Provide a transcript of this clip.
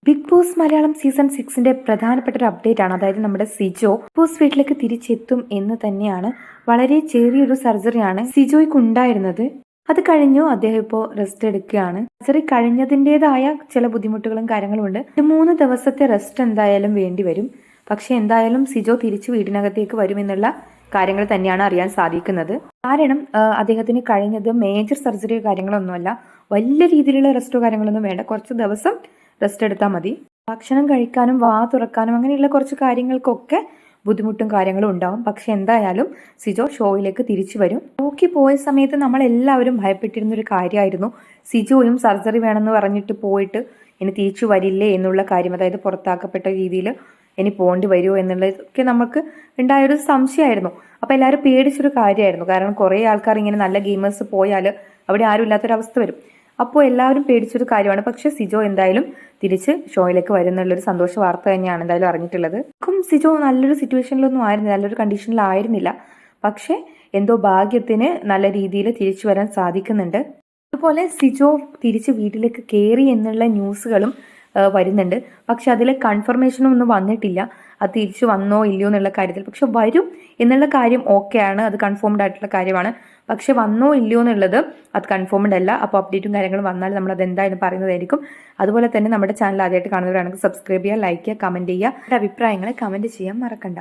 Big boss Malayalam season 6ന്റെ പ്രധാനപ്പെട്ട ഒരു update ആണ്. അതായത് നമ്മുടെ സിജോ ബിഗ് ബോസ് വീട്ടിലേക്ക് തിരിച്ചെത്തും എന്ന് തന്നെയാണ്. വളരെ ചെറിയൊരു സർജറിയാണ് സിജോയ്ക്ക് ഉണ്ടായിരുന്നത്. അത് കഴിഞ്ഞു. അദ്ദേഹം ഇപ്പോൾ റെസ്റ്റ് എടുക്കുകയാണ്. സർജറി കഴിഞ്ഞതിൻ്റെതായ ചില ബുദ്ധിമുട്ടുകളും കാര്യങ്ങളും ഉണ്ട്. 3 ദിവസത്തെ റെസ്റ്റ് എന്തായാലും വേണ്ടി വരും. പക്ഷെ എന്തായാലും സിജോ തിരിച്ചു വീടിനകത്തേക്ക് വരുമെന്നുള്ള കാര്യങ്ങൾ തന്നെയാണ് അറിയാൻ സാധിക്കുന്നത്. കാരണം അദ്ദേഹത്തിന് കഴിഞ്ഞത് മേജർ സർജറിയോ കാര്യങ്ങളൊന്നുമല്ല. വലിയ രീതിയിലുള്ള റെസ്റ്റോ കാര്യങ്ങളൊന്നും വേണ്ട. കുറച്ച് ദിവസം റെസ്റ്റ് എടുത്താൽ മതി. ഭക്ഷണം കഴിക്കാനും വാ തുറക്കാനും അങ്ങനെയുള്ള കുറച്ച് കാര്യങ്ങൾക്കൊക്കെ ബുദ്ധിമുട്ടും കാര്യങ്ങളും ഉണ്ടാവും. പക്ഷെ എന്തായാലും സിജോ ഷോയിലേക്ക് തിരിച്ചു വരും. ഷോയ്ക്ക് പോയ സമയത്ത് നമ്മൾ എല്ലാവരും ഭയപ്പെട്ടിരുന്ന ഒരു കാര്യമായിരുന്നു സിജോയും സർജറി വേണമെന്ന് പറഞ്ഞിട്ട് പോയിട്ട് ഇനി തിരിച്ചു വരില്ലേ എന്നുള്ള കാര്യം. അതായത് പുറത്താക്കപ്പെട്ട രീതിയിൽ ഇനി പോകേണ്ടി വരുമോ എന്നുള്ളതൊക്കെ നമുക്ക് ഉണ്ടായൊരു സംശയമായിരുന്നു. അപ്പോൾ എല്ലാവരും പേടിച്ചൊരു കാര്യമായിരുന്നു. കാരണം കുറേ ആൾക്കാർ ഇങ്ങനെ നല്ല ഗെയിമേഴ്സ് പോയാൽ അവിടെ ആരും ഇല്ലാത്തൊരവസ്ഥ വരും. അപ്പോൾ എല്ലാവരും പേടിച്ചൊരു കാര്യമാണ്. പക്ഷെ സിജോ എന്തായാലും തിരിച്ച് ഷോയിലേക്ക് വരുന്നുള്ളൊരു സന്തോഷ വാർത്ത തന്നെയാണ് എന്തായാലും അറിഞ്ഞിട്ടുള്ളത്. സിജോ നല്ലൊരു സിറ്റുവേഷനിലൊന്നും ആയിരുന്നില്ല, നല്ലൊരു കണ്ടീഷനിലായിരുന്നില്ല. പക്ഷെ എന്തോ ഭാഗ്യത്തിന് നല്ല രീതിയിൽ തിരിച്ചു വരാൻ സാധിക്കുന്നുണ്ട്. അതുപോലെ സിജോ തിരിച്ച് വീട്ടിലേക്ക് കയറി എന്നുള്ള ന്യൂസുകളും വരുന്നുണ്ട്. പക്ഷെ അതിലെ കൺഫർമേഷനും ഒന്നും വന്നിട്ടില്ല. അത് തിരിച്ചു വന്നോ ഇല്ലയോ എന്നുള്ള കാര്യത്തിൽ. പക്ഷെ വരും എന്നുള്ള കാര്യം ഓക്കെയാണ്, അത് കൺഫേംഡ് ആയിട്ടുള്ള കാര്യമാണ്. പക്ഷെ വന്നോ ഇല്ലയോ എന്നുള്ളത് അത് കൺഫേംഡ് അല്ല. അപ്പോൾ അപ്ഡേറ്റും കാര്യങ്ങളും വന്നാൽ നമ്മൾ അത് എന്തായാലും പറയുന്നതായിരിക്കും. അതുപോലെ തന്നെ നമ്മുടെ ചാനൽ ആദ്യമായിട്ട് കാണുന്നവരാണെങ്കിൽ സബ്സ്ക്രൈബ് ചെയ്യുക, ലൈക്ക് ചെയ്യുക, കമൻറ്റ് ചെയ്യുക. അഭിപ്രായങ്ങളെ കമൻറ്റ് ചെയ്യാൻ മറക്കണ്ട.